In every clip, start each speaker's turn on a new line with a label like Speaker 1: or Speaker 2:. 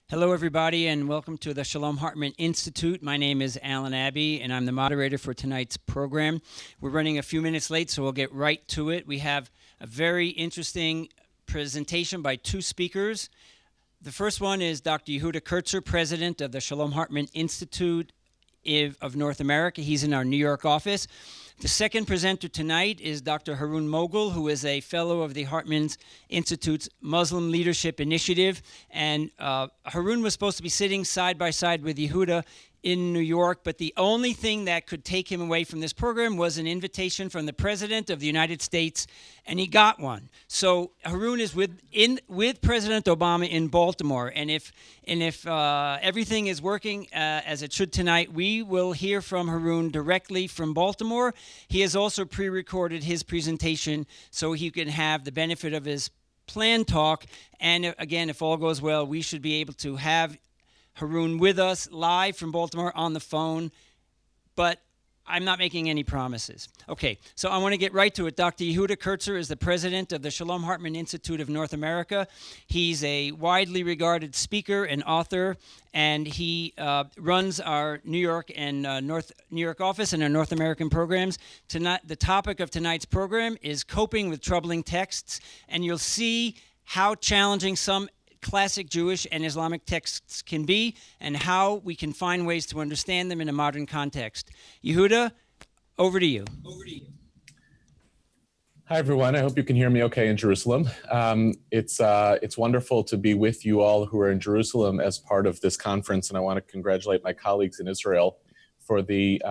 Speaker 1: Hello, everybody, and welcome to the Shalom Hartman Institute. My name is Alan Abbey, and I'm the moderator for tonight's program. We're running a few minutes late, so we'll get right to it. We have a very interesting presentation by two speakers. The first one is Dr. Yehuda Kurtzer, president of the Shalom Hartman Institute of North America. He's in our New York office. The second presenter tonight is Dr. Haroon Moghul, who is a fellow of the Hartman Institute's Muslim Leadership Initiative. And Haroon was supposed to be sitting side by side with Yehuda in New York, but the only thing that could take him away from this program was an invitation from the President of the United States, and he got one. So Haroon is with President Obama in Baltimore, and if everything is working as it should tonight, we will hear from Haroon directly from Baltimore. He has also pre-recorded his presentation so he can have the benefit of his planned talk. And again, if all goes well, we should be able to have Haroon with us live from Baltimore on the phone, but I'm not making any promises. Okay, so I want to get right to it. Dr. Yehuda Kurtzer is the president of the Shalom Hartman Institute of North America. He's a widely regarded speaker and author, and he runs our New York and New York office and our North American programs. Tonight, the topic of tonight's program is coping with troubling texts, and you'll see how challenging some classic Jewish and Islamic texts can be, and how we can find ways to understand them in a modern context. Yehuda, over to you.
Speaker 2: Hi, everyone. I hope you can hear me okay in Jerusalem. It's wonderful to be with you all who are in Jerusalem as part of this conference, and I want to congratulate my colleagues in Israel for the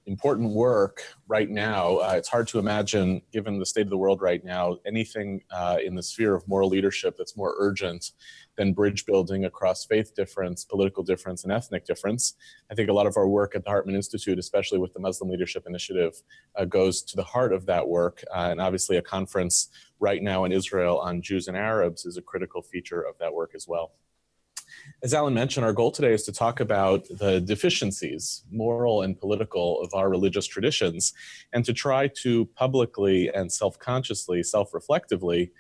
Speaker 2: important work right now. It's hard to imagine, given the state of the world right now, anything in the sphere of moral leadership that's more urgent than bridge building across faith difference, political difference, and ethnic difference. I think a lot of our work at the Hartman Institute, especially with the Muslim Leadership Initiative, goes to the heart of that work. And obviously a conference right now in Israel on Jews and Arabs is a critical feature of that work as well. As Alan mentioned, our goal today is to talk about the deficiencies, moral and political, of our religious traditions, and to try to publicly and self-consciously, self-reflectively,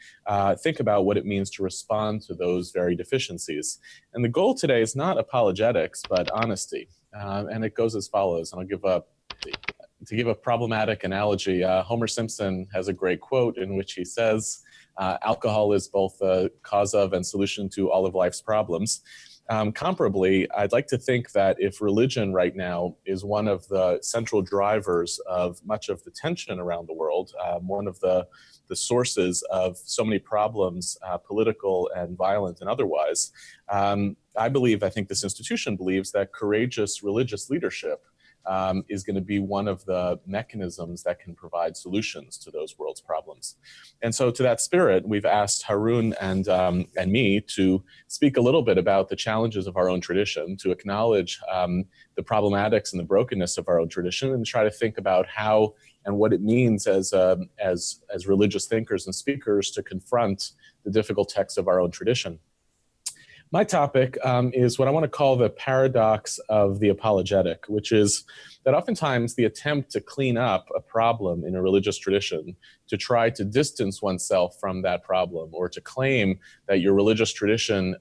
Speaker 2: think about what it means to respond to those very deficiencies. And the goal today is not apologetics, but honesty. And it goes as follows, and to give a problematic analogy, Homer Simpson has a great quote in which he says, alcohol is both the cause of and solution to all of life's problems. Comparably, I'd like to think that if religion right now is one of the central drivers of much of the tension around the world, one of the sources of so many problems, political and violent and otherwise, I think this institution believes that courageous religious leadership is going to be one of the mechanisms that can provide solutions to those world's problems. And so to that spirit, we've asked Haroon and me to speak a little bit about the challenges of our own tradition, to acknowledge the problematics and the brokenness of our own tradition, and try to think about how and what it means as religious thinkers and speakers to confront the difficult texts of our own tradition. My topic is what I want to call the paradox of the apologetic, which is that oftentimes the attempt to clean up a problem in a religious tradition, to try to distance oneself from that problem, or to claim that your religious tradition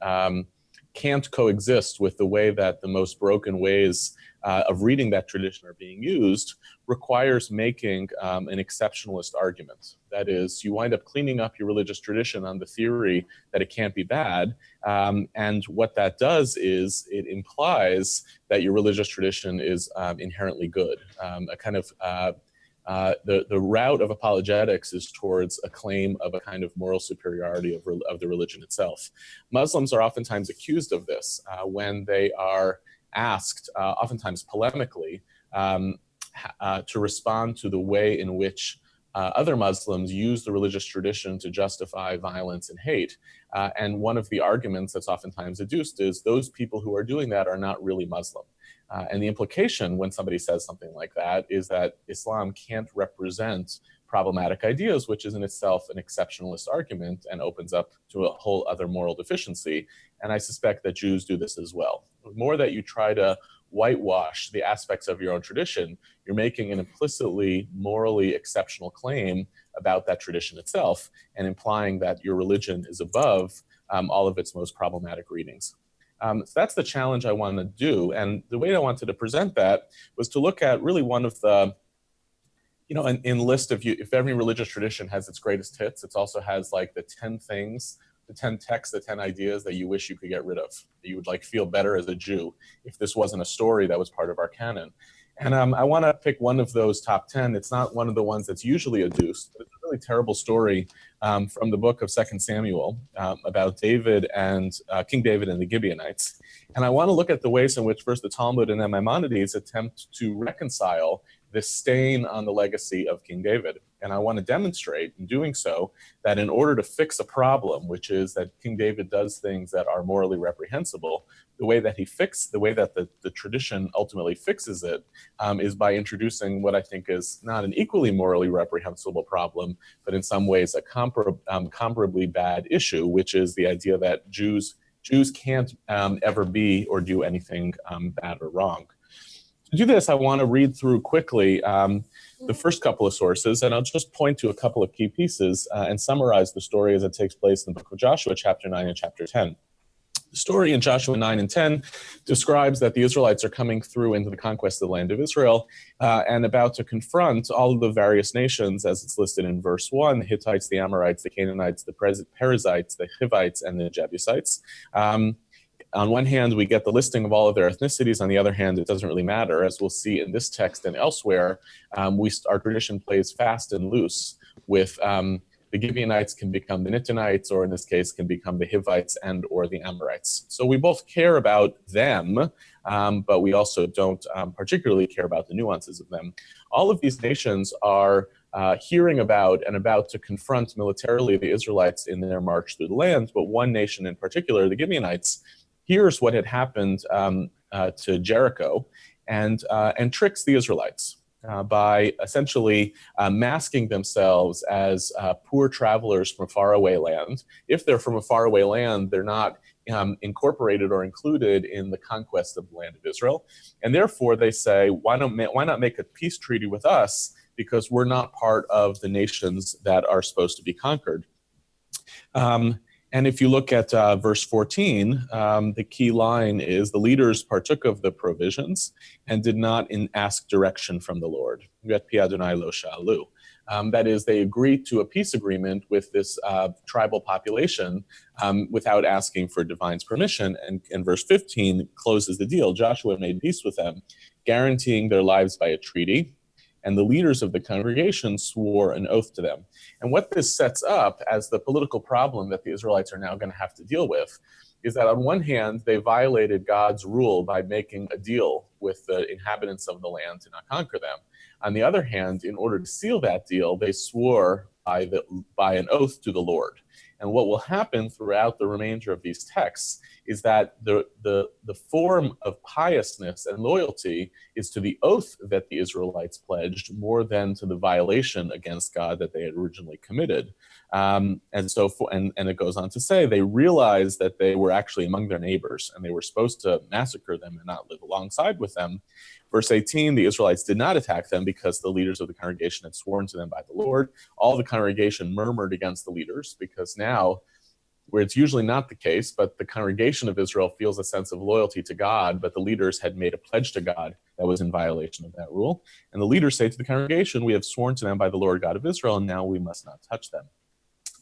Speaker 2: can't coexist with the way that the most broken ways of reading that tradition are being used, requires making an exceptionalist argument. That is, you wind up cleaning up your religious tradition on the theory that it can't be bad, and what that does is it implies that your religious tradition is inherently good. The route of apologetics is towards a claim of a kind of moral superiority of the religion itself. Muslims are oftentimes accused of this when they are asked, oftentimes polemically, to respond to the way in which other Muslims use the religious tradition to justify violence and hate. And one of the arguments that's oftentimes adduced is those people who are doing that are not really Muslim. And the implication when somebody says something like that is that Islam can't represent problematic ideas, which is in itself an exceptionalist argument and opens up to a whole other moral deficiency. And I suspect that Jews do this as well. The more that you try to whitewash the aspects of your own tradition, you're making an implicitly morally exceptional claim about that tradition itself, and implying that your religion is above all of its most problematic readings. So that's the challenge I want to do. And the way I wanted to present that was to look at really one of the, in list of if every religious tradition has its greatest hits, it also has like the 10 things, the 10 texts, the 10 ideas that you wish you could get rid of, that you would like feel better as a Jew if this wasn't a story that was part of our canon. And I want to pick one of those top 10. It's not one of the ones that's usually adduced, but it's a really terrible story from the book of 2 Samuel about David and King David and the Gibeonites. And I want to look at the ways in which first the Talmud and then Maimonides attempt to reconcile this stain on the legacy of King David. And I want to demonstrate in doing so that in order to fix a problem, which is that King David does things that are morally reprehensible, the way that the tradition ultimately fixes it is by introducing what I think is not an equally morally reprehensible problem, but in some ways a comparably bad issue, which is the idea that Jews can't ever be or do anything bad or wrong. To do this, I want to read through quickly the first couple of sources, and I'll just point to a couple of key pieces and summarize the story as it takes place in the book of Joshua, chapter 9 and chapter 10. The story in Joshua 9 and 10 describes that the Israelites are coming through into the conquest of the land of Israel and about to confront all of the various nations, as it's listed in verse 1, the Hittites, the Amorites, the Canaanites, the Perizzites, the Hivites, and the Jebusites. On one hand, we get the listing of all of their ethnicities. On the other hand, it doesn't really matter. As we'll see in this text and elsewhere, our tradition plays fast and loose with the Gibeonites can become the Nittanites, or in this case, can become the Hivites and or the Amorites. So we both care about them, but we also don't particularly care about the nuances of them. All of these nations are hearing about and about to confront militarily the Israelites in their march through the land, but one nation in particular, the Gibeonites, hears what had happened to Jericho and tricks the Israelites by essentially masking themselves as poor travelers from faraway land. If they're from a faraway land, they're not incorporated or included in the conquest of the land of Israel. And therefore they say, why not make a peace treaty with us, because we're not part of the nations that are supposed to be conquered. And if you look at verse 14, the key line is the leaders partook of the provisions and did not ask direction from the Lord. That is, they agreed to a peace agreement with this tribal population without asking for divine's permission. And verse 15 closes the deal. Joshua made peace with them, guaranteeing their lives by a treaty. And the leaders of the congregation swore an oath to them. And what this sets up as the political problem that the Israelites are now going to have to deal with is that on one hand, they violated God's rule by making a deal with the inhabitants of the land to not conquer them. On the other hand, in order to seal that deal, they swore by an oath to the Lord. And what will happen throughout the remainder of these texts is that the form of piousness and loyalty is to the oath that the Israelites pledged more than to the violation against God that they had originally committed. And it goes on to say they realized that they were actually among their neighbors and they were supposed to massacre them and not live alongside with them. Verse 18, the Israelites did not attack them because the leaders of the congregation had sworn to them by the Lord. All the congregation murmured against the leaders because now, where it's usually not the case, but the congregation of Israel feels a sense of loyalty to God, but the leaders had made a pledge to God that was in violation of that rule. And the leaders say to the congregation, we have sworn to them by the Lord God of Israel, and now we must not touch them.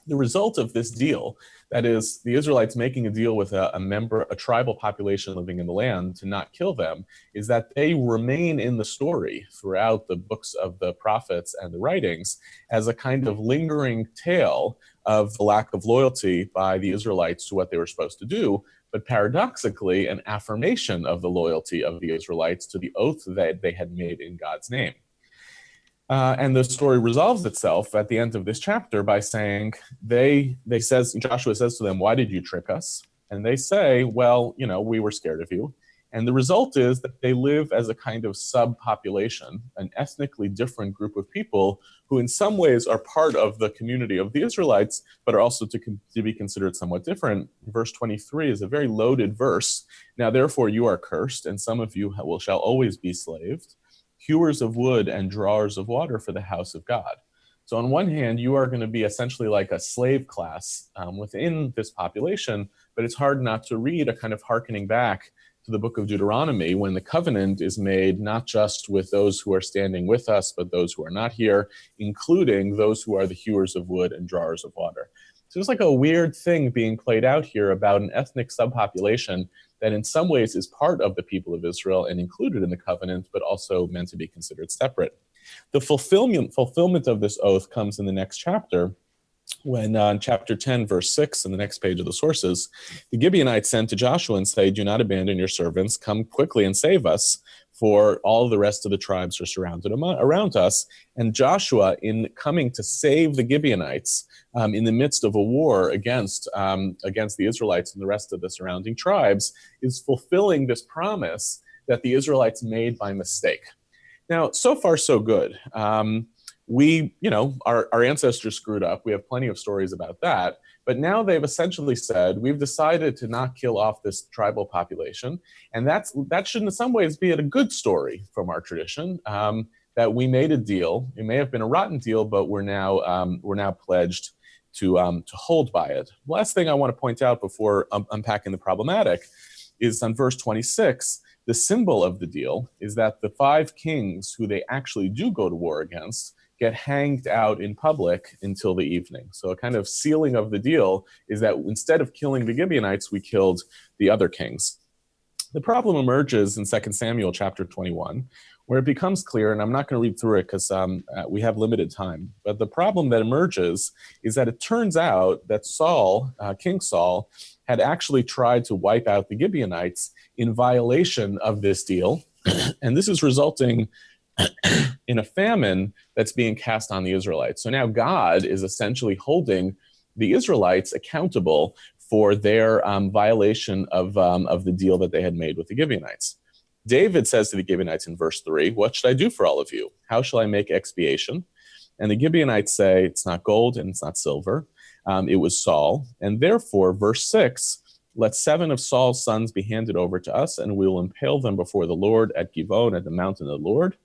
Speaker 2: The result of this deal, that is, the Israelites making a deal with a tribal population living in the land to not kill them, is that they remain in the story throughout the books of the prophets and the writings as a kind of lingering tale of the lack of loyalty by the Israelites to what they were supposed to do, but paradoxically, an affirmation of the loyalty of the Israelites to the oath that they had made in God's name. And the story resolves itself at the end of this chapter by saying, Joshua says to them, why did you trick us? And they say, well, we were scared of you. And the result is that they live as a kind of subpopulation, an ethnically different group of people who in some ways are part of the community of the Israelites, but are also to be considered somewhat different. Verse 23 is a very loaded verse. Now, therefore, you are cursed, and some of you shall always be slaved, hewers of wood and drawers of water for the house of God. So on one hand, you are going to be essentially like a slave class within this population, but it's hard not to read a kind of hearkening back to the book of Deuteronomy when the covenant is made not just with those who are standing with us, but those who are not here, including those who are the hewers of wood and drawers of water. So there's like a weird thing being played out here about an ethnic subpopulation that in some ways is part of the people of Israel and included in the covenant, but also meant to be considered separate. The fulfillment of this oath comes in the next chapter, when in chapter 10, verse 6, in the next page of the sources, the Gibeonites sent to Joshua and say, "Do not abandon your servants. Come quickly and save us, for all the rest of the tribes are surrounded around us." And Joshua, in coming to save the Gibeonites in the midst of a war against the Israelites and the rest of the surrounding tribes, is fulfilling this promise that the Israelites made by mistake. Now, so far, so good. Our ancestors screwed up. We have plenty of stories about that. But now they've essentially said, we've decided to not kill off this tribal population. And that should in some ways be a good story from our tradition, that we made a deal. It may have been a rotten deal, but we're now pledged to hold by it. Last thing I want to point out before unpacking the problematic is on verse 26, the symbol of the deal is that the 5 kings who they actually do go to war against get hanged out in public until the evening. So a kind of sealing of the deal is that instead of killing the Gibeonites, we killed the other kings. The problem emerges in 2 Samuel chapter 21, where it becomes clear, and I'm not going to read through it because we have limited time, but the problem that emerges is that it turns out that King Saul, had actually tried to wipe out the Gibeonites in violation of this deal, and this is resulting in a famine that's being cast on the Israelites. So now God is essentially holding the Israelites accountable for their violation of the deal that they had made with the Gibeonites. David says to the Gibeonites in verse 3, "What should I do for all of you? How shall I make expiation?" And the Gibeonites say, "It's not gold and it's not silver. It was Saul. And therefore," verse 6, "let 7 of Saul's sons be handed over to us, and we will impale them before the Lord at Givon, at the mountain of the Lord."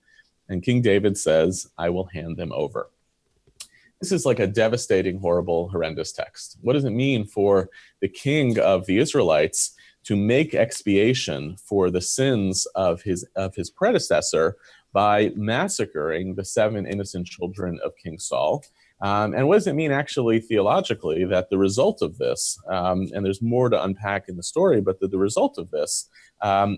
Speaker 2: And King David says, "I will hand them over." This is like a devastating, horrible, horrendous text. What does it mean for the king of the Israelites to make expiation for the sins of his predecessor by massacring the 7 innocent children of King Saul? And what does it mean actually theologically that the result of this, and there's more to unpack in the story, but the result of this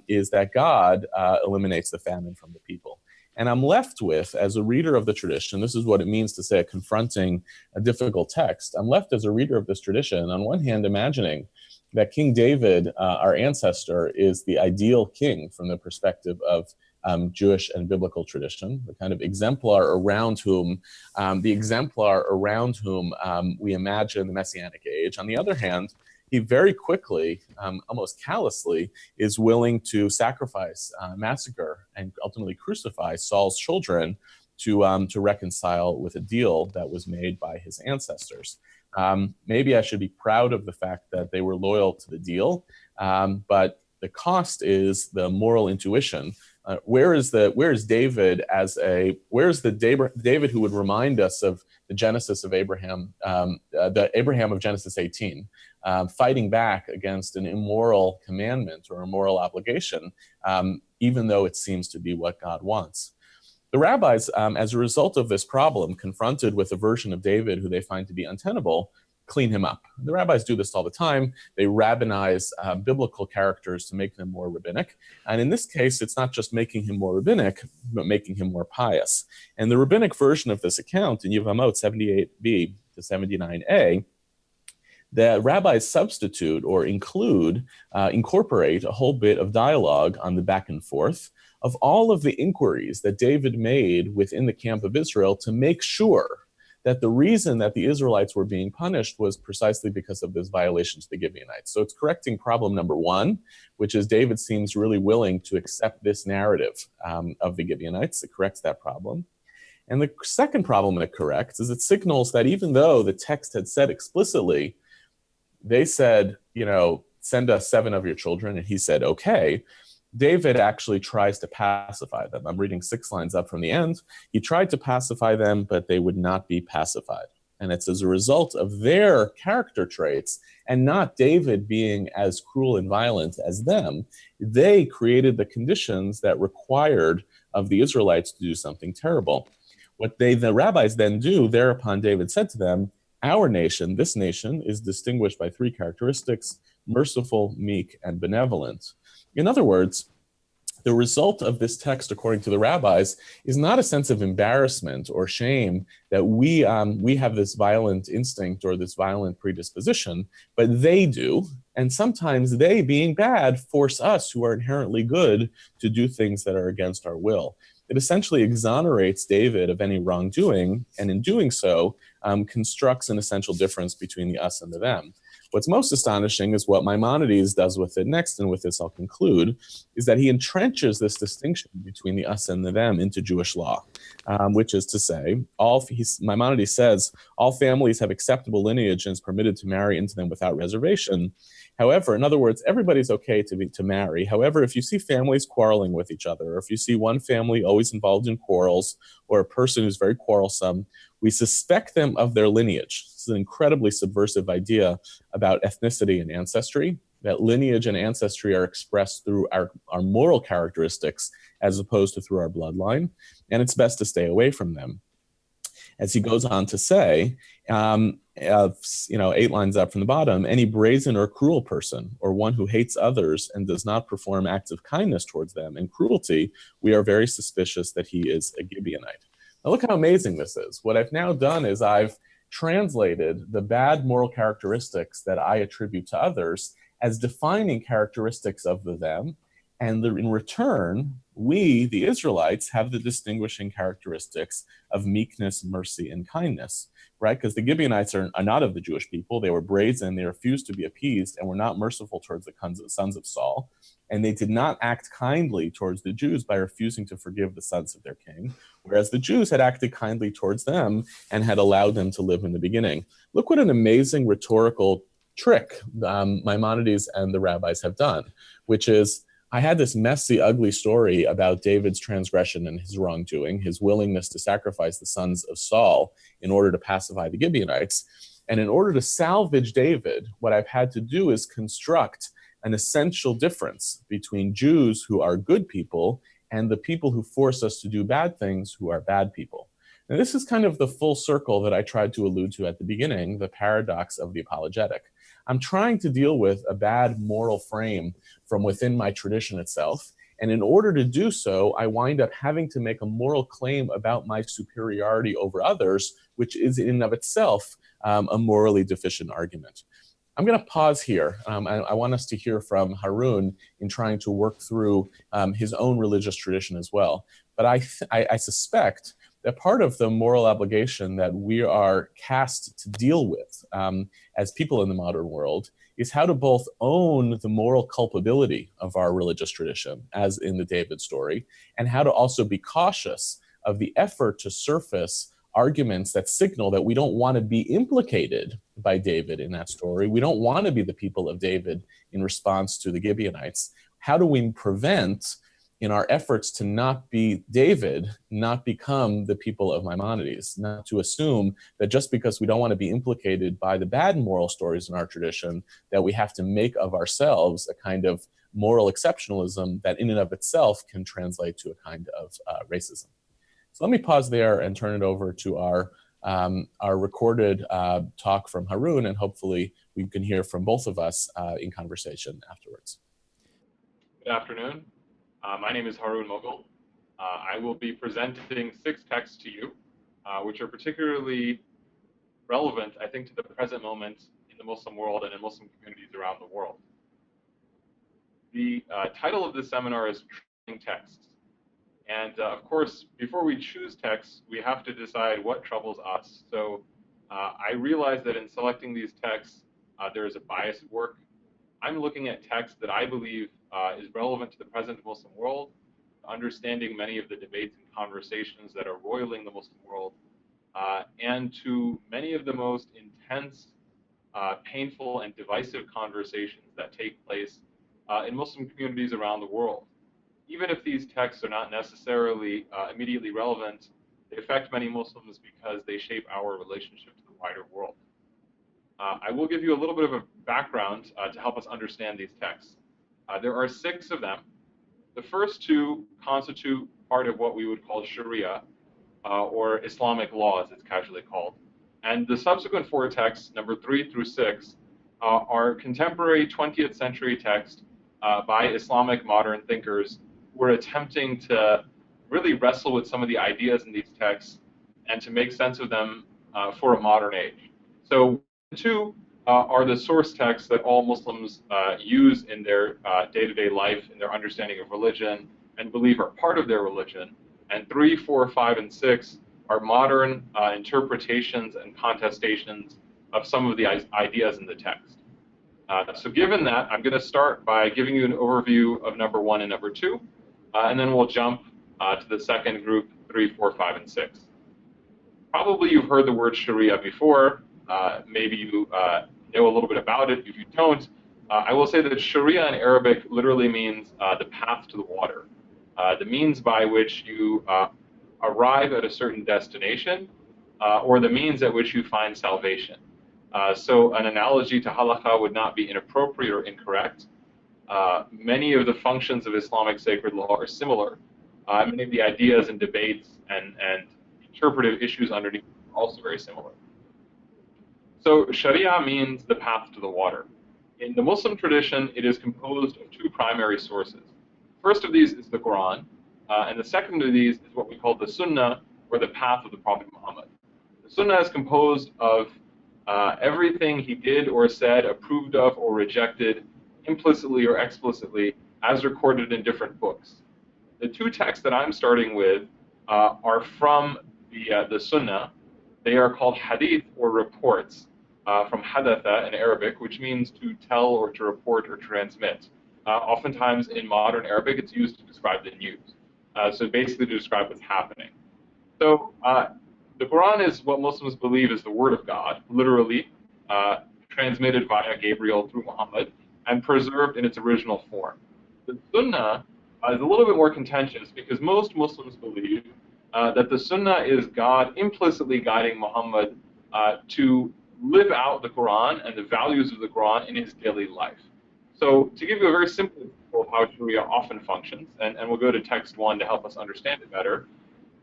Speaker 2: is that God eliminates the famine from the people. And I'm left with, as a reader of the tradition, this is what it means to say confronting a difficult text. I'm left as a reader of this tradition, on one hand, imagining that King David, our ancestor, is the ideal king from the perspective of Jewish and biblical tradition, the kind of exemplar around whom we imagine the Messianic age. On the other hand, he very quickly, almost callously, is willing to sacrifice, massacre, and ultimately crucify Saul's children to reconcile with a deal that was made by his ancestors. Maybe I should be proud of the fact that they were loyal to the deal, but the cost is the moral intuition. Where is David David who would remind us of the Genesis of Abraham, the Abraham of Genesis 18, fighting back against an immoral commandment or immoral obligation, even though it seems to be what God wants. The rabbis, as a result of this problem, confronted with a version of David who they find to be untenable, clean him up. The rabbis do this all the time. They rabbinize biblical characters to make them more rabbinic. And in this case, it's not just making him more rabbinic, but making him more pious. And the rabbinic version of this account in Yevamot 78b to 79a, the rabbis substitute or incorporate a whole bit of dialogue on the back and forth of all of the inquiries that David made within the camp of Israel to make sure that the reason that the Israelites were being punished was precisely because of this violation to the Gibeonites. So it's correcting problem number 1, which is David seems really willing to accept this narrative of the Gibeonites. It corrects that problem. And the second problem it corrects is it signals that even though the text had said explicitly, they said, send us 7 of your children, and he said, okay, David actually tries to pacify them. I'm reading 6 lines up from the end. He tried to pacify them, but they would not be pacified. And it's as a result of their character traits and not David being as cruel and violent as them, they created the conditions that required of the Israelites to do something terrible. What the rabbis then do, thereupon David said to them, our nation, this nation, is distinguished by 3 characteristics: merciful, meek, and benevolent. In other words, the result of this text, according to the rabbis, is not a sense of embarrassment or shame that we have this violent instinct or this violent predisposition, but they do. And sometimes they, being bad, force us who are inherently good to do things that are against our will. It essentially exonerates David of any wrongdoing, and in doing so, constructs an essential difference between the us and the them. What's most astonishing is what Maimonides does with it next, and with this I'll conclude, is that he entrenches this distinction between the us and the them into Jewish law, which is to say, Maimonides says, all families have acceptable lineage and is permitted to marry into them without reservation. However, in other words, everybody's okay to marry. However, if you see families quarreling with each other, or if you see one family always involved in quarrels, or a person who's very quarrelsome, we suspect them of their lineage. This is an incredibly subversive idea about ethnicity and ancestry, that lineage and ancestry are expressed through our moral characteristics as opposed to through our bloodline, and it's best to stay away from them. As he goes on to say, 8 lines up from the bottom, any brazen or cruel person, or one who hates others and does not perform acts of kindness towards them and cruelty, we are very suspicious that he is a Gibeonite. Now look how amazing this is. What I've now done is I've translated the bad moral characteristics that I attribute to others as defining characteristics of the them, and in return, we, the Israelites, have the distinguishing characteristics of meekness, mercy, and kindness, right? Because the Gibeonites are not of the Jewish people. They were brazen, they refused to be appeased, and were not merciful towards the sons of Saul. And they did not act kindly towards the Jews by refusing to forgive the sons of their king, whereas the Jews had acted kindly towards them and had allowed them to live in the beginning. Look what an amazing rhetorical trick Maimonides and the rabbis have done, which is, I had this messy, ugly story about David's transgression and his wrongdoing, his willingness to sacrifice the sons of Saul in order to pacify the Gibeonites. And in order to salvage David, what I've had to do is construct an essential difference between Jews who are good people and the people who force us to do bad things who are bad people. And this is kind of the full circle that I tried to allude to at the beginning, the paradox of the apologetic. I'm trying to deal with a bad moral frame from within my tradition itself. And in order to do so, I wind up having to make a moral claim about my superiority over others, which is in and of itself a morally deficient argument. I'm going to pause here. I want us to hear from Haroon in trying to work through his own religious tradition as well. But I suspect that part of the moral obligation that we are cast to deal with as people in the modern world is how to both own the moral culpability of our religious tradition, as in the David story, and how to also be cautious of the effort to surface arguments that signal that we don't want to be implicated by David in that story. We don't want to be the people of David in response to the Gibeonites. How do we prevent, in our efforts to not be David, not become the people of Maimonides, not to assume that just because we don't want to be implicated by the bad moral stories in our tradition, that we have to make of ourselves a kind of moral exceptionalism that in and of itself can translate to a kind of racism. So let me pause there and turn it over to our recorded talk from Haroon, and hopefully we can hear from both of us in conversation afterwards.
Speaker 3: Good afternoon. My name is Haroon Moghul. I will be presenting 6 texts to you, which are particularly relevant, I think, to the present moment in the Muslim world and in Muslim communities around the world. The title of this seminar is Troubling Texts. And of course, before we choose texts, we have to decide what troubles us. So I realize that in selecting these texts, there is a bias at work. I'm looking at texts that I believe is relevant to the present Muslim world, understanding many of the debates and conversations that are roiling the Muslim world, and to many of the most intense, painful, and divisive conversations that take place in Muslim communities around the world. even if these texts are not necessarily immediately relevant, they affect many Muslims because they shape our relationship to the wider world. I will give you a little bit of a background to help us understand these texts. There are 6 of them. The first 2 constitute part of what we would call Sharia, or Islamic law, as it's casually called. And the subsequent 4 texts, number 3 through 6, are contemporary 20th century texts by Islamic modern thinkers who are attempting to really wrestle with some of the ideas in these texts and to make sense of them for a modern age. So 2 are the source texts that all Muslims use in their day-to-day life, in their understanding of religion, and believe are part of their religion. And 3, 4, 5, and 6 are modern interpretations and contestations of some of the ideas in the text. So given that, I'm going to start by giving you an overview of number 1 and number 2, and then we'll jump to the second group, 3, 4, 5, and 6. Probably you've heard the word Sharia before. Maybe you know a little bit about it. If you don't, I will say that Sharia in Arabic literally means the path to the water, the means by which you arrive at a certain destination, or the means at which you find salvation. So an analogy to halakha would not be inappropriate or incorrect. Many of the functions of Islamic sacred law are similar. Many of the ideas and debates and interpretive issues underneath are also very similar. So Sharia means the path to the water. In the Muslim tradition, it is composed of 2 primary sources. First of these is the Quran, and the second of these is what we call the Sunnah, or the path of the Prophet Muhammad. The Sunnah is composed of everything he did or said, approved of or rejected, implicitly or explicitly, as recorded in different books. The 2 texts that I'm starting with are from the Sunnah. They are called hadith, or reports, from hadatha in Arabic, which means to tell or to report or transmit. Oftentimes in modern Arabic, it's used to describe the news. So basically to describe what's happening. So the Quran is what Muslims believe is the word of God, literally transmitted via Gabriel through Muhammad and preserved in its original form. The Sunnah is a little bit more contentious because most Muslims believe that the Sunnah is God implicitly guiding Muhammad to live out the Quran and the values of the Quran in his daily life. So to give you a very simple example of how Sharia often functions, and we'll go to text 1 to help us understand it better,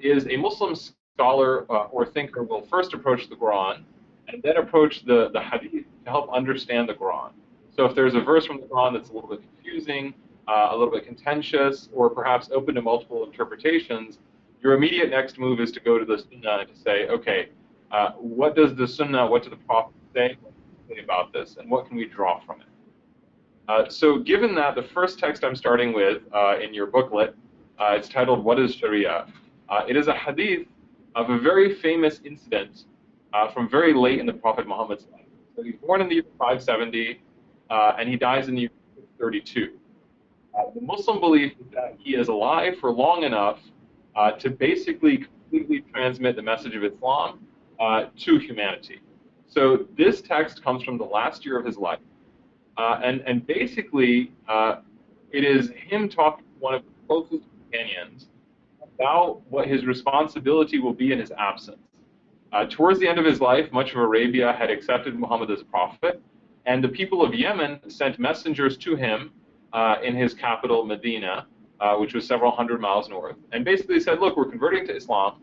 Speaker 3: is a Muslim scholar or thinker will first approach the Quran and then approach the hadith to help understand the Quran. So if there's a verse from the Quran that's a little bit confusing, a little bit contentious, or perhaps open to multiple interpretations, your immediate next move is to go to the Sunnah and to say, okay, what does the Sunnah, what do the Prophet say about this, and what can we draw from it? So given that, the first text I'm starting with in your booklet, it's titled, What is Sharia? It is a hadith of a very famous incident from very late in the Prophet Muhammad's life. So he's born in the year 570, and he dies in the year 632. The Muslim belief is that he is alive for long enough to basically completely transmit the message of Islam to humanity. So this text comes from the last year of his life. And basically, it is him talking to one of his closest companions about what his responsibility will be in his absence. Towards the end of his life, much of Arabia had accepted Muhammad as a prophet, and the people of Yemen sent messengers to him in his capital, Medina, which was several hundred miles north, and basically said, look, we're converting to Islam,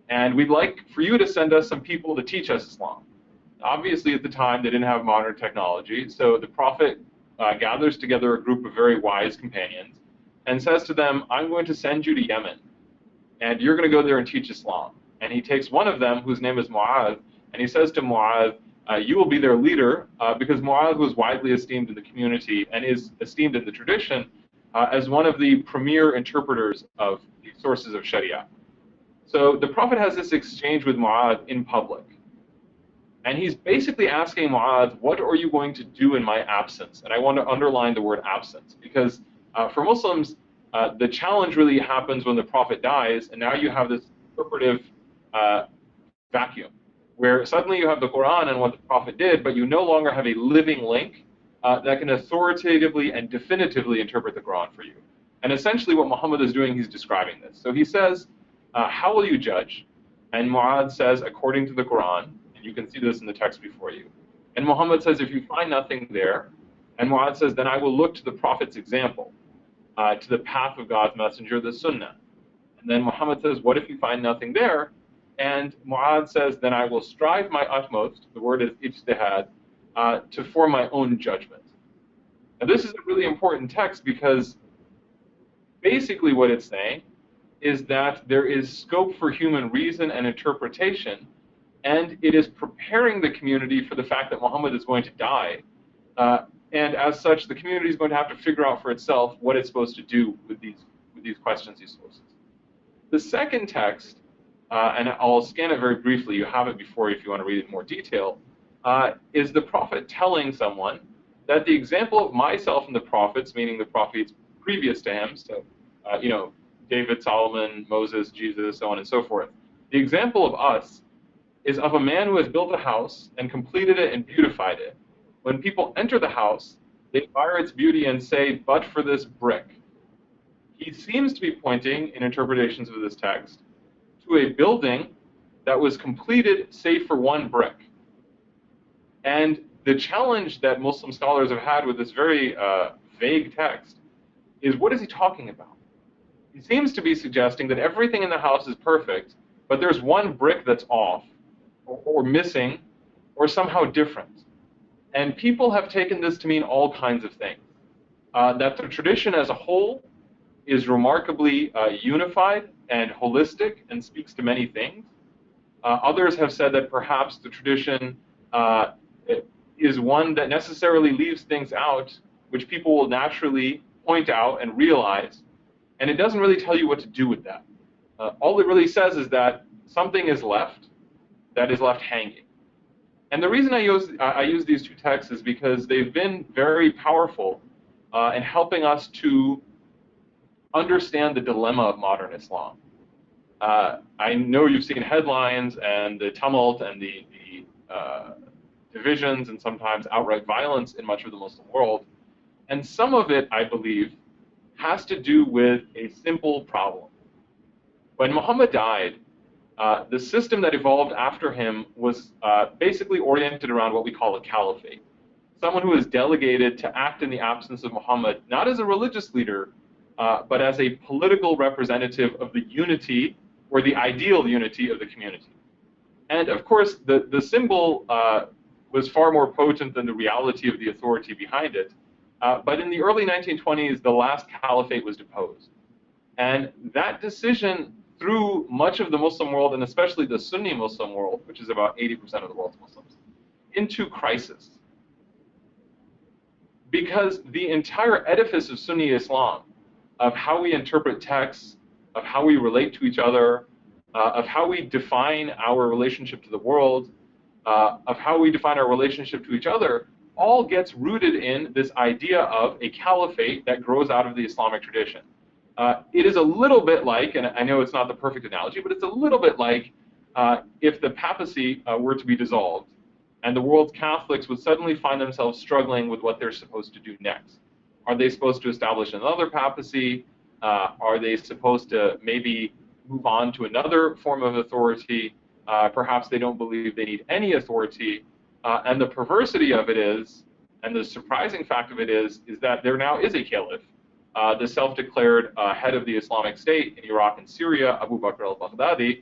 Speaker 3: and we'd like for you to send us some people to teach us Islam. Obviously, at the time, they didn't have modern technology, so the Prophet gathers together a group of very wise companions and says to them, I'm going to send you to Yemen, and you're going to go there and teach Islam. And he takes one of them, whose name is Mu'adh, and he says to Mu'adh, you will be their leader, because Mu'adh was widely esteemed in the community and is esteemed in the tradition as one of the premier interpreters of the sources of Sharia. So the Prophet has this exchange with Mu'adh in public. And he's basically asking Mu'adh, what are you going to do in my absence? And I want to underline the word absence, because for Muslims, the challenge really happens when the Prophet dies, and now you have this interpretive vacuum, where suddenly you have the Quran and what the Prophet did, but you no longer have a living link that can authoritatively and definitively interpret the Quran for you. And essentially what Muhammad is doing, he's describing this. So he says, how will you judge? And Mu'adh says, according to the Quran, and you can see this in the text before you. And Muhammad says, if you find nothing there, and Mu'adh says, then I will look to the Prophet's example, to the path of God's messenger, the Sunnah. And then Muhammad says, what if you find nothing there? And Mu'adh says, then I will strive my utmost, the word is ijtihad, to form my own judgment. Now this is a really important text because basically what it's saying is that there is scope for human reason and interpretation, and it is preparing the community for the fact that Muhammad is going to die. And as such, the community is going to have to figure out for itself what it's supposed to do with these questions, these sources. The second text, and I'll scan it very briefly, you have it before if you want to read it in more detail, is the Prophet telling someone that the example of myself and the prophets, meaning the prophets previous to him, so, David, Solomon, Moses, Jesus, so on and so forth. The example of us is of a man who has built a house and completed it and beautified it. When people enter the house, they admire its beauty and say, but for this brick. He seems to be pointing, in interpretations of this text, to a building that was completed save for one brick. And the challenge that Muslim scholars have had with this very vague text is, what is he talking about? He seems to be suggesting that everything in the house is perfect, but there's one brick that's off, or missing, or somehow different. And people have taken this to mean all kinds of things. That the tradition as a whole is remarkably unified and holistic and speaks to many things. Others have said that perhaps the tradition is one that necessarily leaves things out which people will naturally point out and realize, and it doesn't really tell you what to do with that. All it really says is that something is left that is left hanging. And the reason I use these two texts is because they've been very powerful in helping us to understand the dilemma of modern Islam. I know you've seen headlines and the tumult and the divisions and sometimes outright violence in much of the Muslim world. And some of it, I believe, has to do with a simple problem. When Muhammad died, the system that evolved after him was basically oriented around what we call a caliphate. Someone who is delegated to act in the absence of Muhammad, not as a religious leader, but as a political representative of the unity or the ideal unity of the community. And of course, the symbol was far more potent than the reality of the authority behind it. But in the early 1920s, the last caliphate was deposed. And that decision threw much of the Muslim world, and especially the Sunni Muslim world, which is about 80% of the world's Muslims, into crisis. Because the entire edifice of Sunni Islam, of how we interpret texts, of how we relate to each other, of how we define our relationship to the world, of how we define our relationship to each other, all gets rooted in this idea of a caliphate that grows out of the Islamic tradition. It is a little bit like, and I know it's not the perfect analogy, but it's a little bit like if the papacy were to be dissolved and the world's Catholics would suddenly find themselves struggling with what they're supposed to do next. Are they supposed to establish another papacy? Are they supposed to maybe move on to another form of authority? Perhaps they don't believe they need any authority. And the perversity of it is, and the surprising fact of it is that there now is a caliph, the self-declared head of the Islamic State in Iraq and Syria, Abu Bakr al-Baghdadi,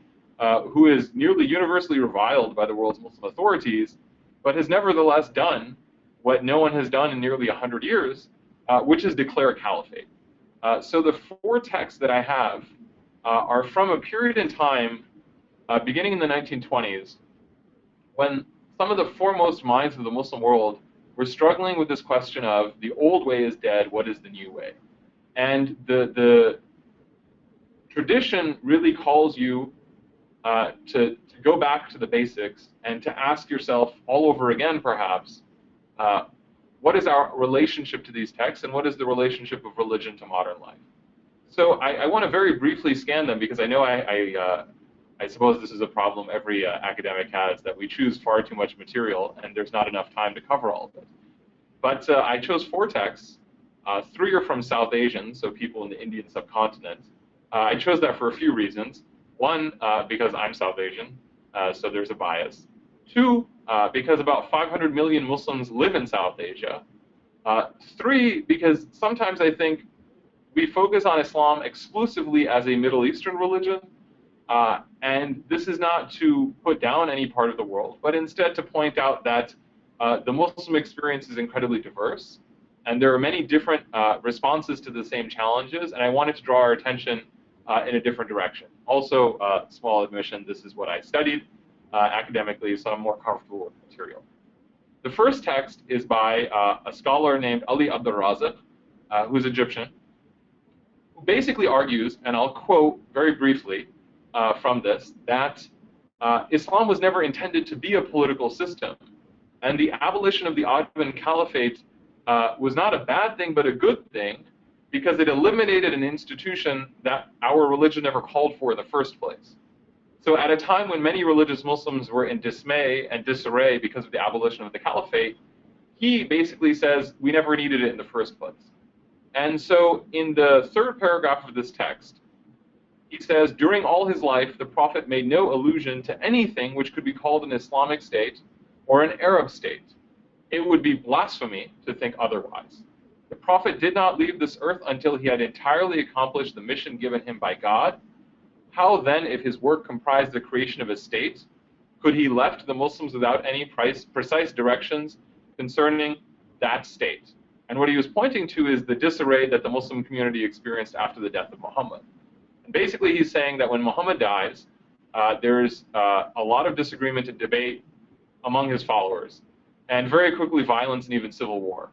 Speaker 3: who is nearly universally reviled by the world's Muslim authorities, but has nevertheless done what no one has done in nearly 100 years, which is declare a caliphate. So the four texts that I have are from a period in time beginning in the 1920s when some of the foremost minds of the Muslim world were struggling with this question of the old way is dead, what is the new way? And the tradition really calls you to go back to the basics and to ask yourself all over again, perhaps, what is our relationship to these texts and what is the relationship of religion to modern life? So I want to very briefly scan them because I know I suppose this is a problem every academic has, that we choose far too much material and there's not enough time to cover all of it. But I chose four texts 3 are from South Asian, so people in the Indian subcontinent. I chose that for a few reasons. One, because I'm South Asian, so there's a bias. 2, because about 500 million Muslims live in South Asia. 3, because sometimes I think we focus on Islam exclusively as a Middle Eastern religion, and this is not to put down any part of the world, but instead to point out that the Muslim experience is incredibly diverse, and there are many different responses to the same challenges, and I wanted to draw our attention in a different direction. Also, small admission, this is what I studied academically, so I'm more comfortable with the material. The first text is by a scholar named Ali Abdul Razak, who's Egyptian, who basically argues, and I'll quote very briefly from this, that Islam was never intended to be a political system, and the abolition of the Ottoman Caliphate was not a bad thing, but a good thing, because it eliminated an institution that our religion never called for in the first place. So at a time when many religious Muslims were in dismay and disarray because of the abolition of the Caliphate, he basically says we never needed it in the first place. And so in the third paragraph of this text, he says, during all his life, the Prophet made no allusion to anything which could be called an Islamic state or an Arab state. It would be blasphemy to think otherwise. The Prophet did not leave this earth until he had entirely accomplished the mission given him by God. How then, if his work comprised the creation of a state, could he left the Muslims without any precise directions concerning that state? And what he was pointing to is the disarray that the Muslim community experienced after the death of Muhammad. And basically he's saying that when Muhammad dies, there's a lot of disagreement and debate among his followers, and very quickly violence and even civil war.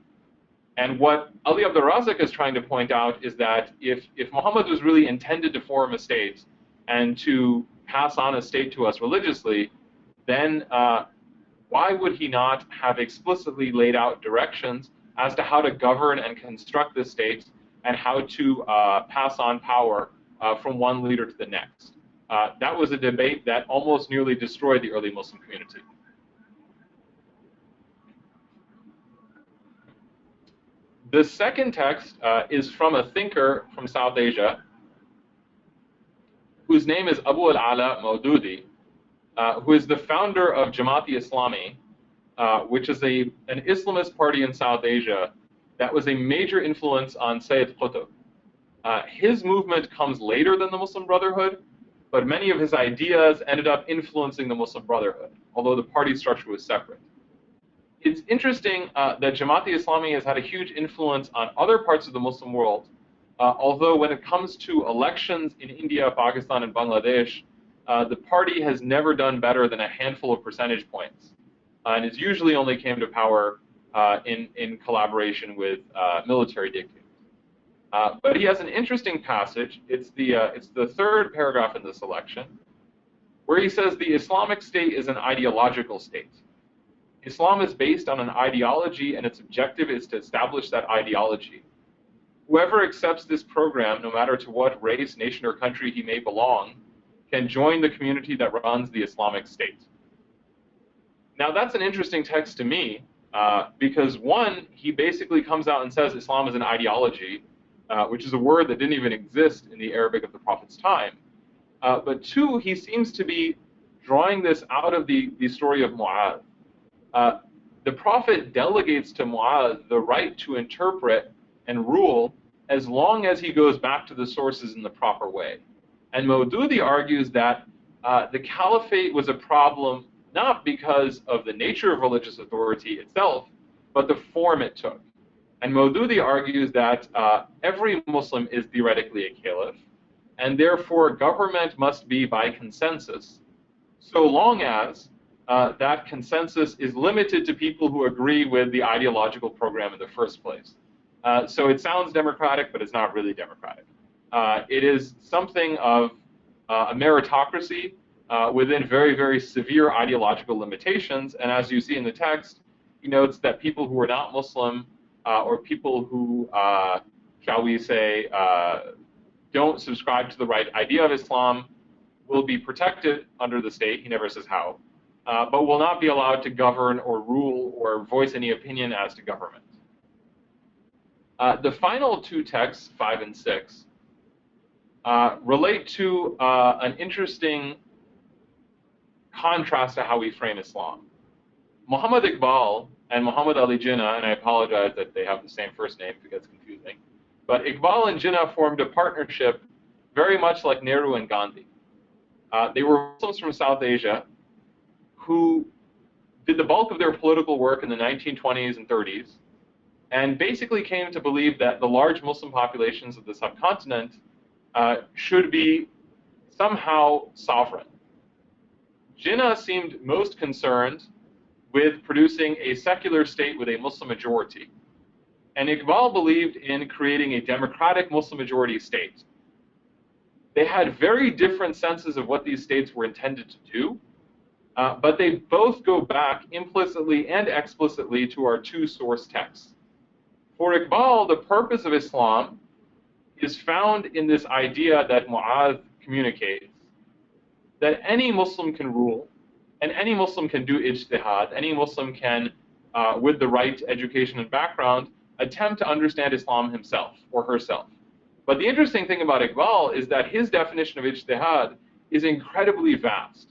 Speaker 3: And what Ali Abdul Razak is trying to point out is that if Muhammad was really intended to form a state and to pass on a state to us religiously, then why would he not have explicitly laid out directions as to how to govern and construct this state and how to pass on power from one leader to the next? That was a debate that almost nearly destroyed the early Muslim community. The second text is from a thinker from South Asia whose name is Abu al-Ala Maududi, who is the founder of Jamaat-e-Islami, which is an Islamist party in South Asia that was a major influence on Sayyid Qutb. His movement comes later than the Muslim Brotherhood, but many of his ideas ended up influencing the Muslim Brotherhood, although the party structure was separate. It's interesting that Jamaat-e-Islami has had a huge influence on other parts of the Muslim world, although when it comes to elections in India, Pakistan, and Bangladesh, the party has never done better than a handful of percentage points, and it's usually only came to power in collaboration with military dictators. But he has an interesting passage. It's the third paragraph in the selection, where he says the Islamic State is an ideological state. Islam is based on an ideology, and its objective is to establish that ideology. Whoever accepts this program, no matter to what race, nation, or country he may belong, can join the community that runs the Islamic State. Now that's an interesting text to me, because one, he basically comes out and says Islam is an ideology, which is a word that didn't even exist in the Arabic of the Prophet's time. But two, he seems to be drawing this out of the story of Mu'adh. The Prophet delegates to Mu'adh the right to interpret and rule as long as he goes back to the sources in the proper way. And Maududi argues that the caliphate was a problem not because of the nature of religious authority itself, but the form it took. And Maududi argues that every Muslim is theoretically a caliph, and therefore government must be by consensus, so long as that consensus is limited to people who agree with the ideological program in the first place. So it sounds democratic, but it's not really democratic. It is something of a meritocracy within very, very severe ideological limitations. And as you see in the text, he notes that people who are not Muslim or people who, shall we say, don't subscribe to the right idea of Islam will be protected under the state. He never says how. But will not be allowed to govern or rule or voice any opinion as to government. The final two texts, 5 and 6, relate to an interesting contrast to how we frame Islam. Muhammad Iqbal and Muhammad Ali Jinnah, and I apologize that they have the same first name if it gets confusing, but Iqbal and Jinnah formed a partnership very much like Nehru and Gandhi. They were Muslims from South Asia who did the bulk of their political work in the 1920s and 30s, and basically came to believe that the large Muslim populations of the subcontinent should be somehow sovereign. Jinnah seemed most concerned with producing a secular state with a Muslim majority, and Iqbal believed in creating a democratic Muslim majority state. They had very different senses of what these states were intended to do, but they both go back implicitly and explicitly to our two source texts. For Iqbal, the purpose of Islam is found in this idea that Mu'adh communicates, that any Muslim can rule, and any Muslim can do ijtihad, any Muslim can, with the right education and background, attempt to understand Islam himself or herself. But the interesting thing about Iqbal is that his definition of ijtihad is incredibly vast.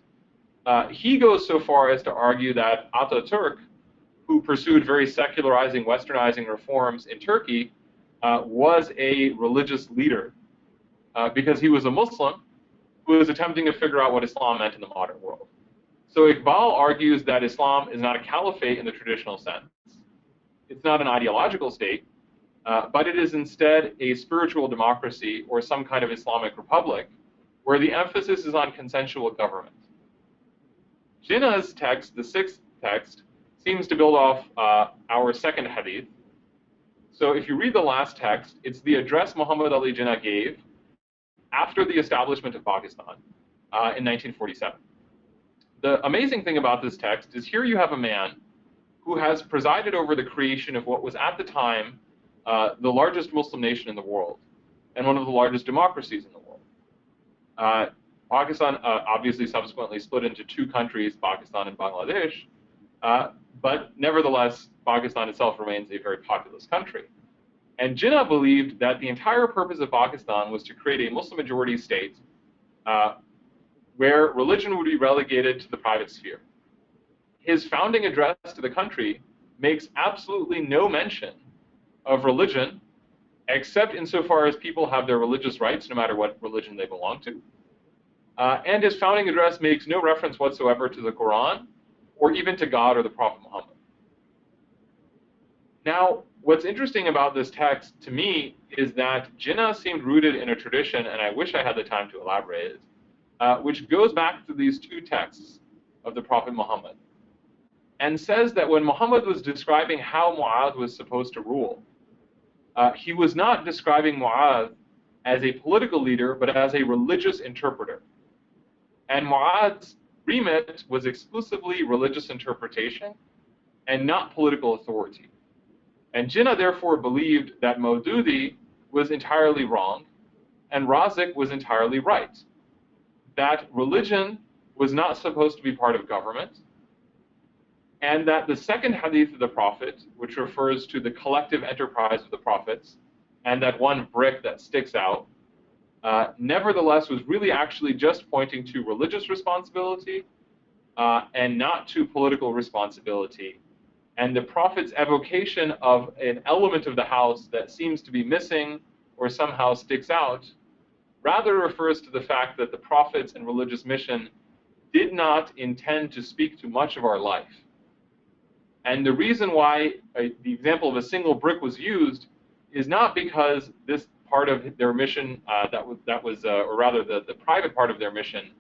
Speaker 3: He goes so far as to argue that Ataturk, who pursued very secularizing, westernizing reforms in Turkey, was a religious leader because he was a Muslim who was attempting to figure out what Islam meant in the modern world. So Iqbal argues that Islam is not a caliphate in the traditional sense. It's not an ideological state, but it is instead a spiritual democracy or some kind of Islamic republic where the emphasis is on consensual government. Jinnah's text, the sixth text, seems to build off our second hadith. So if you read the last text, it's the address Muhammad Ali Jinnah gave after the establishment of Pakistan in 1947. The amazing thing about this text is here you have a man who has presided over the creation of what was at the time the largest Muslim nation in the world and one of the largest democracies in the world. Pakistan obviously subsequently split into two countries, Pakistan and Bangladesh, but nevertheless, Pakistan itself remains a very populous country. And Jinnah believed that the entire purpose of Pakistan was to create a Muslim majority state where religion would be relegated to the private sphere. His founding address to the country makes absolutely no mention of religion, except insofar as people have their religious rights, no matter what religion they belong to. And his founding address makes no reference whatsoever to the Quran, or even to God or the Prophet Muhammad. Now, what's interesting about this text to me is that Jinnah seemed rooted in a tradition, and I wish I had the time to elaborate it, which goes back to these two texts of the Prophet Muhammad, and says that when Muhammad was describing how Mu'adh was supposed to rule, he was not describing Mu'adh as a political leader, but as a religious interpreter. And Mu'adh's remit was exclusively religious interpretation and not political authority. And Jinnah therefore believed that Maududi was entirely wrong and Razik was entirely right. That religion was not supposed to be part of government, and that the second hadith of the Prophet, which refers to the collective enterprise of the prophets, and that one brick that sticks out, nevertheless was really actually just pointing to religious responsibility and not to political responsibility. And the Prophet's evocation of an element of the house that seems to be missing or somehow sticks out rather refers to the fact that the prophets and religious mission did not intend to speak to much of our life. And the reason why the example of a single brick was used is not because this part of their mission, or rather the private part of their mission,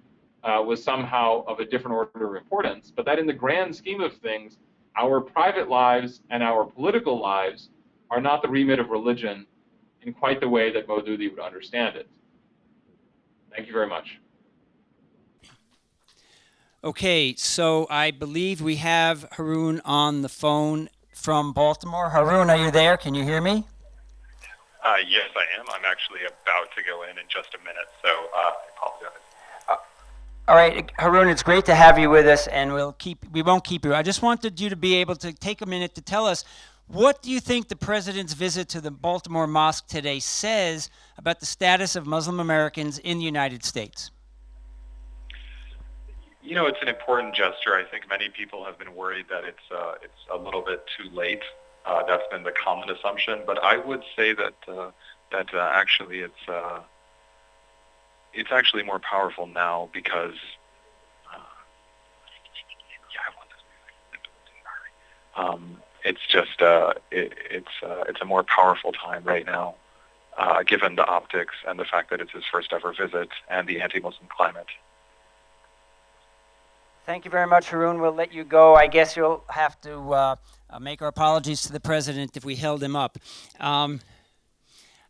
Speaker 3: was somehow of a different order of importance, but that in the grand scheme of things, our private lives and our political lives are not the remit of religion in quite the way that Maududi would understand it. Thank you very much.
Speaker 1: Okay, so I believe we have Haroon on the phone from Baltimore. Haroon, are you there? Can you hear me?
Speaker 4: Yes, I am. I'm actually about to go in just a minute, so I apologize.
Speaker 1: All right, Haroon, it's great to have you with us, and we won't keep you. I just wanted you to be able to take a minute to tell us What do you think the president's visit to the Baltimore mosque today says about the status of Muslim Americans in the United States?
Speaker 4: You know, it's an important gesture. I think many people have been worried that it's a little bit too late. That's been the common assumption, but I would say that actually it's actually more powerful now because it's just it's a more powerful time right now, given the optics and the fact that it's his first ever visit and the anti-Muslim climate.
Speaker 1: Thank you very much, Haroon. We'll let you go. I guess you'll have to make our apologies to the president if we held him up. All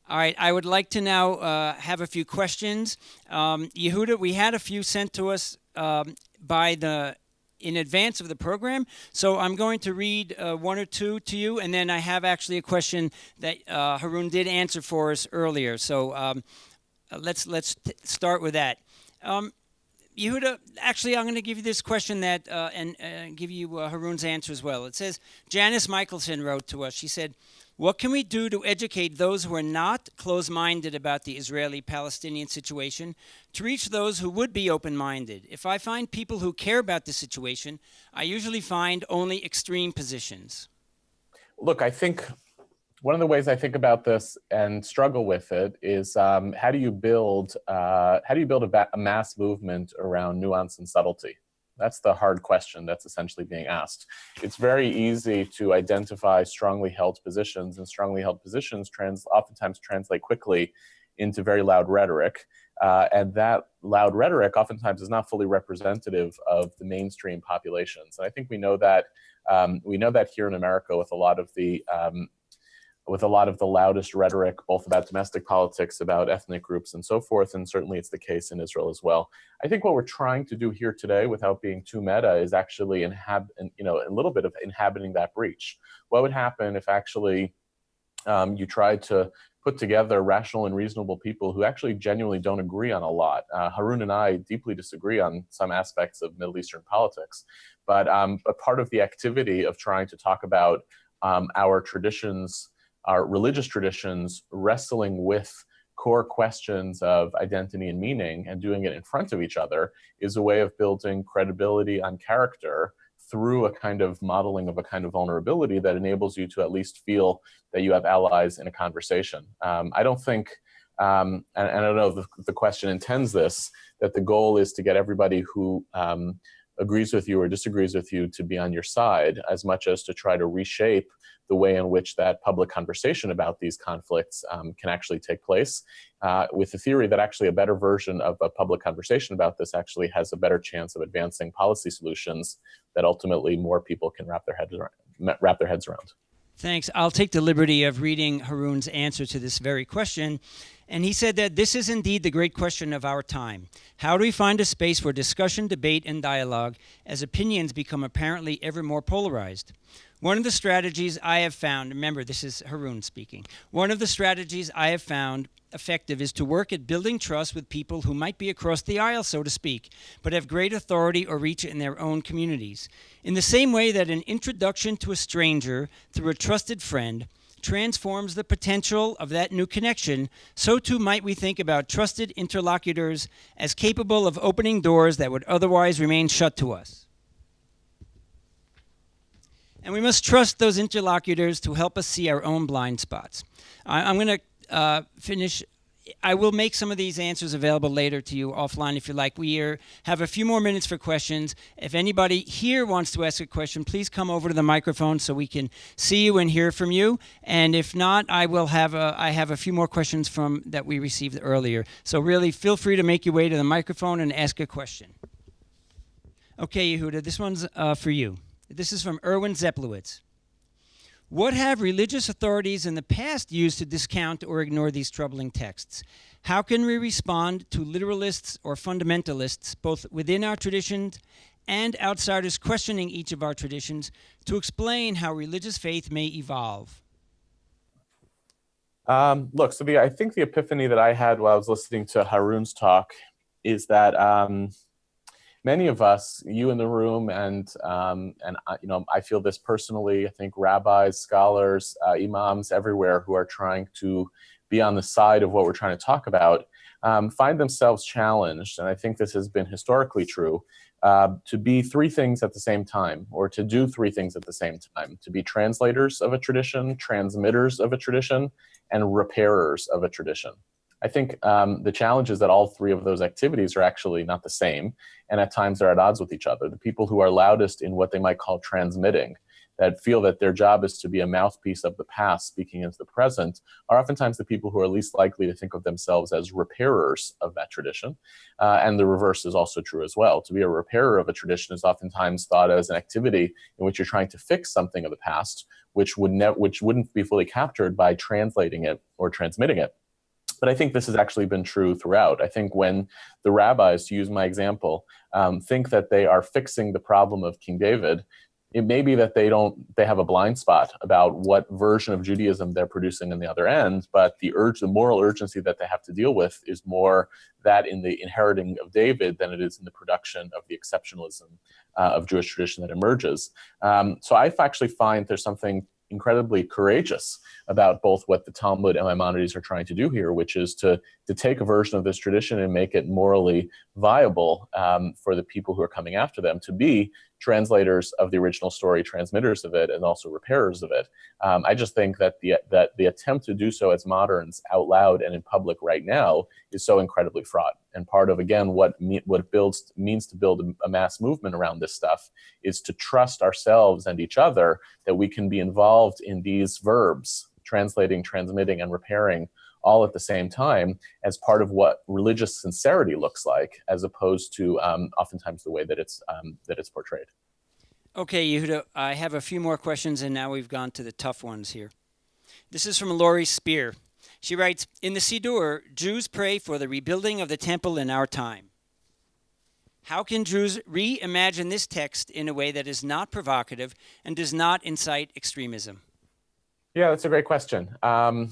Speaker 1: right, I would like to now have a few questions. Yehuda, we had a few sent to us in advance of the program, so I'm going to read one or two to you, and then I have actually a question that Haroon did answer for us earlier. So let's start with that. Yehuda, actually, I'm going to give you this question that and give you Haroon's answer as well. It says, Janice Michelson wrote to us. She said, what can we do to educate those who are not closed-minded about the Israeli-Palestinian situation to reach those who would be open-minded? If I find people who care about the situation, I usually find only extreme positions.
Speaker 2: Look, I think one of the ways I think about this and struggle with it is how do you build a mass movement around nuance and subtlety? That's the hard question that's essentially being asked. It's very easy to identify strongly held positions, and strongly held positions oftentimes translate quickly into very loud rhetoric. And that loud rhetoric oftentimes is not fully representative of the mainstream populations. And I think we know that here in America with a lot of the loudest rhetoric, both about domestic politics, about ethnic groups, and so forth, and certainly it's the case in Israel as well. I think what we're trying to do here today, without being too meta, is actually a little bit of inhabiting that breach. What would happen if actually you tried to put together rational and reasonable people who actually genuinely don't agree on a lot? Haroon and I deeply disagree on some aspects of Middle Eastern politics, but part of the activity of trying to talk about our traditions, our religious traditions, wrestling with core questions of identity and meaning and doing it in front of each other is a way of building credibility on character through a kind of modeling of a kind of vulnerability that enables you to at least feel that you have allies in a conversation. I don't think, and I don't know if the question intends this, that the goal is to get everybody who agrees with you or disagrees with you to be on your side, as much as to try to reshape the way in which that public conversation about these conflicts can actually take place, with the theory that actually a better version of a public conversation about this actually has a better chance of advancing policy solutions that ultimately more people can wrap their heads around.
Speaker 1: Thanks. I'll take the liberty of reading Haroon's answer to this very question. And he said that this is indeed the great question of our time. How do we find a space for discussion, debate, and dialogue as opinions become apparently ever more polarized? One of the strategies I have found, remember this is Haroon speaking, one of the strategies I have found effective is to work at building trust with people who might be across the aisle, so to speak, but have great authority or reach in their own communities. In the same way that an introduction to a stranger through a trusted friend transforms the potential of that new connection, so too might we think about trusted interlocutors as capable of opening doors that would otherwise remain shut to us. And we must trust those interlocutors to help us see our own blind spots. I'm going to finish. I will make some of these answers available later to you offline if you like. We have a few more minutes for questions. If anybody here wants to ask a question, please come over to the microphone so we can see you and hear from you. And if not, I have a few more questions that we received earlier. So really feel free to make your way to the microphone and ask a question. Okay, Yehuda, this one's for you. This is from Erwin Zeplowitz. What have religious authorities in the past used to discount or ignore these troubling texts? How can we respond to literalists or fundamentalists, both within our traditions and outsiders questioning each of our traditions, to explain how religious faith may evolve?
Speaker 2: Look, so I think the epiphany that I had while I was listening to Haroon's talk is that many of us, you in the room, and I feel this personally. I think rabbis, scholars, imams everywhere who are trying to be on the side of what we're trying to talk about find themselves challenged, and I think this has been historically true, to be three things at the same time, or to do three things at the same time: to be translators of a tradition, transmitters of a tradition, and repairers of a tradition. I think the challenge is that all three of those activities are actually not the same, and at times they're at odds with each other. The people who are loudest in what they might call transmitting, that feel that their job is to be a mouthpiece of the past speaking into the present, are oftentimes the people who are least likely to think of themselves as repairers of that tradition. And the reverse is also true as well. To be a repairer of a tradition is oftentimes thought as an activity in which you're trying to fix something of the past, which wouldn't be fully captured by translating it or transmitting it. But I think this has actually been true throughout. I think when the rabbis, to use my example, think that they are fixing the problem of King David, it may be that they have a blind spot about what version of Judaism they're producing on the other end, but the moral urgency that they have to deal with is more that in the inheriting of David than it is in the production of the exceptionalism of Jewish tradition that emerges. So I actually find there's something incredibly courageous about both what the Talmud and Maimonides are trying to do here, which is to take a version of this tradition and make it morally viable for the people who are coming after them to be translators of the original story, transmitters of it, and also repairers of it. I just think that the attempt to do so as moderns out loud and in public right now is so incredibly fraught. And part of, again, what means to build a mass movement around this stuff is to trust ourselves and each other that we can be involved in these verbs, translating, transmitting, and repairing, all at the same time, as part of what religious sincerity looks like, as opposed to oftentimes the way that it's portrayed.
Speaker 1: Okay, Yehuda, I have a few more questions, and now we've gone to the tough ones here. This is from Lori Spear. She writes, in the Siddur, Jews pray for the rebuilding of the temple in our time. How can Jews reimagine this text in a way that is not provocative and does not incite extremism?
Speaker 2: Yeah, that's a great question. I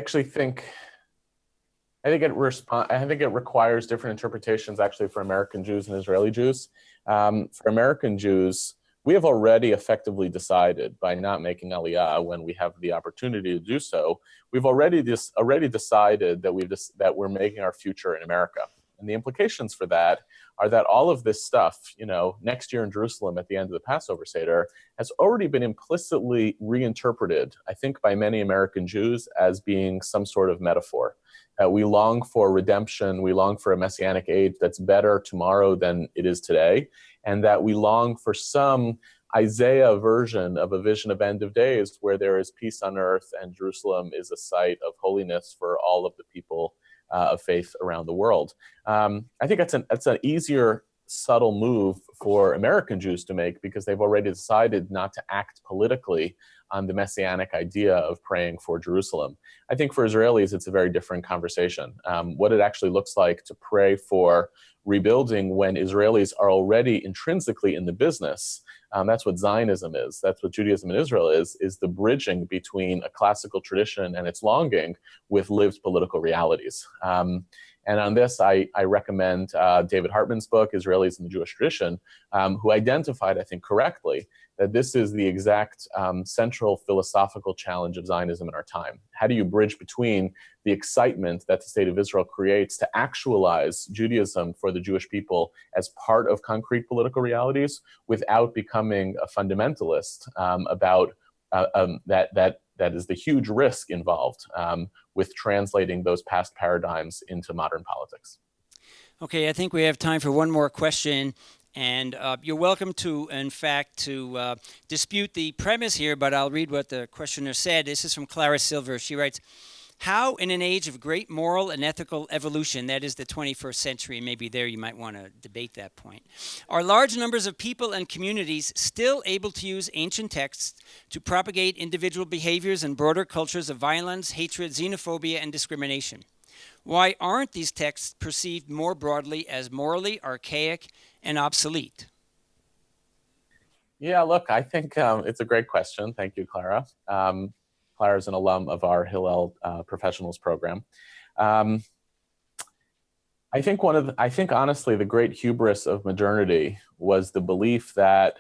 Speaker 2: think it requires different interpretations actually for American Jews and Israeli Jews. For American Jews, we have already effectively decided, by not making Aliyah when we have the opportunity to do so, we've already decided that we're making our future in America. And the implications for that are that all of this stuff, next year in Jerusalem at the end of the Passover Seder, has already been implicitly reinterpreted, I think, by many American Jews as being some sort of metaphor. We long for redemption, we long for a messianic age that's better tomorrow than it is today, and that we long for some Isaiah version of a vision of end of days where there is peace on earth and Jerusalem is a site of holiness for all of the people of faith around the world. I think that's an easier, subtle move for American Jews to make because they've already decided not to act politically on the messianic idea of praying for Jerusalem. I think for Israelis, it's a very different conversation. What it actually looks like to pray for rebuilding when Israelis are already intrinsically in the business. That's what Zionism is. That's what Judaism in Israel is the bridging between a classical tradition and its longing with lived political realities. And on this, I recommend David Hartman's book, Israelis in the Jewish Tradition, who identified, I think correctly, that this is the exact central philosophical challenge of Zionism in our time. How do you bridge between the excitement that the state of Israel creates to actualize Judaism for the Jewish people as part of concrete political realities without becoming a fundamentalist about that is the huge risk involved with translating those past paradigms into modern politics.
Speaker 1: Okay, I think we have time for one more question. And you're welcome to, in fact, to dispute the premise here, but I'll read what the questioner said. This is from Clara Silver. She writes, how in an age of great moral and ethical evolution, that is the 21st century, and maybe there you might want to debate that point, are large numbers of people and communities still able to use ancient texts to propagate individual behaviors and broader cultures of violence, hatred, xenophobia, and discrimination? Why aren't these texts perceived more broadly as morally archaic and obsolete?
Speaker 2: Yeah, look, I think it's a great question. Thank you, Clara. Clara is an alum of our Hillel Professionals program. I think honestly, the great hubris of modernity was the belief that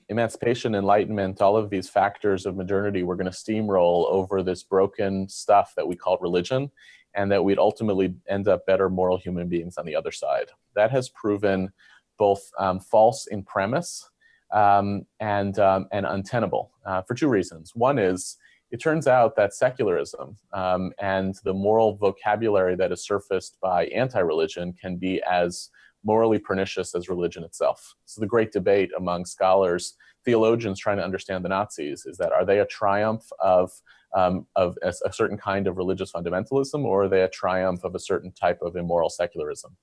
Speaker 2: emancipation, enlightenment, all of these factors of modernity were going to steamroll over this broken stuff that we call religion, and that we'd ultimately end up better moral human beings on the other side. That has proven both false in premise and untenable for two reasons. One is, it turns out that secularism and the moral vocabulary that is surfaced by anti-religion can be as morally pernicious as religion itself. So the great debate among scholars, theologians trying to understand the Nazis, is that, are they a triumph of a certain kind of religious fundamentalism, or are they a triumph of a certain type of immoral secularism?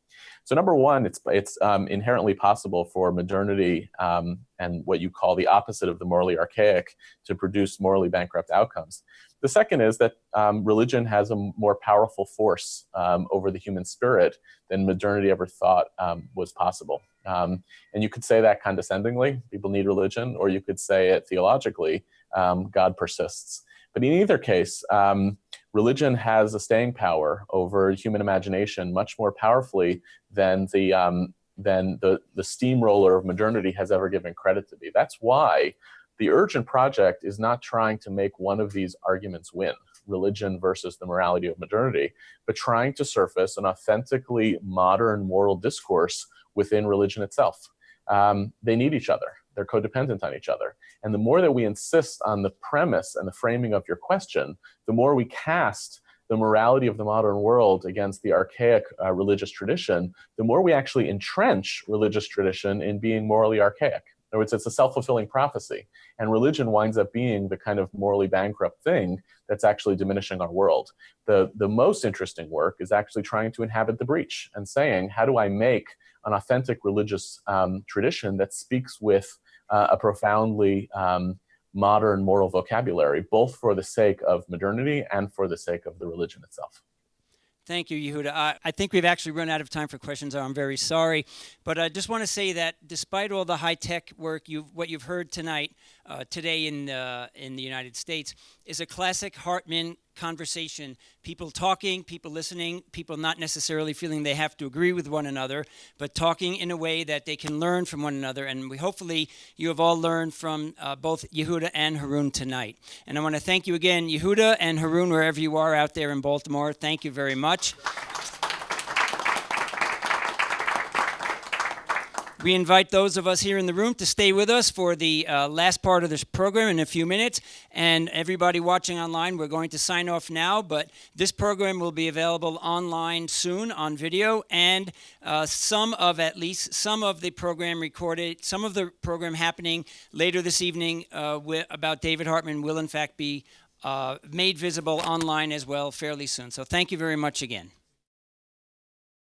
Speaker 2: So number one, it's inherently possible for modernity and what you call the opposite of the morally archaic to produce morally bankrupt outcomes. The second is that religion has a more powerful force over the human spirit than modernity ever thought was possible. And you could say that condescendingly, people need religion, or you could say it theologically, God persists. But in either case, religion has a staying power over human imagination much more powerfully than the steamroller of modernity has ever given credit to be. That's why the urgent project is not trying to make one of these arguments win, religion versus the morality of modernity, but trying to surface an authentically modern moral discourse within religion itself. They need each other. They're codependent on each other. And the more that we insist on the premise and the framing of your question, the more we cast the morality of the modern world against the archaic religious tradition, the more we actually entrench religious tradition in being morally archaic. In other words, it's a self-fulfilling prophecy. And religion winds up being the kind of morally bankrupt thing that's actually diminishing our world. The most interesting work is actually trying to inhabit the breach and saying, how do I make an authentic religious tradition that speaks with a profoundly modern moral vocabulary, both for the sake of modernity and for the sake of the religion itself.
Speaker 1: Thank you, Yehuda. I think we've actually run out of time for questions. I'm very sorry. But I just want to say that despite all the high-tech work, what you've heard tonight, today in the United States, is a classic Hartman conversation. People talking, people listening, people not necessarily feeling they have to agree with one another, but talking in a way that they can learn from one another. And hopefully you have all learned from both Yehuda and Haroon tonight. And I want to thank you again, Yehuda and Haroon, wherever you are out there in Baltimore. Thank you very much. We invite those of us here in the room to stay with us for the last part of this program in a few minutes. And everybody watching online, we're going to sign off now, but this program will be available online soon on video, and some of the program recorded, some of the program happening later this evening about David Hartman will in fact be made visible online as well fairly soon. So thank you very much again.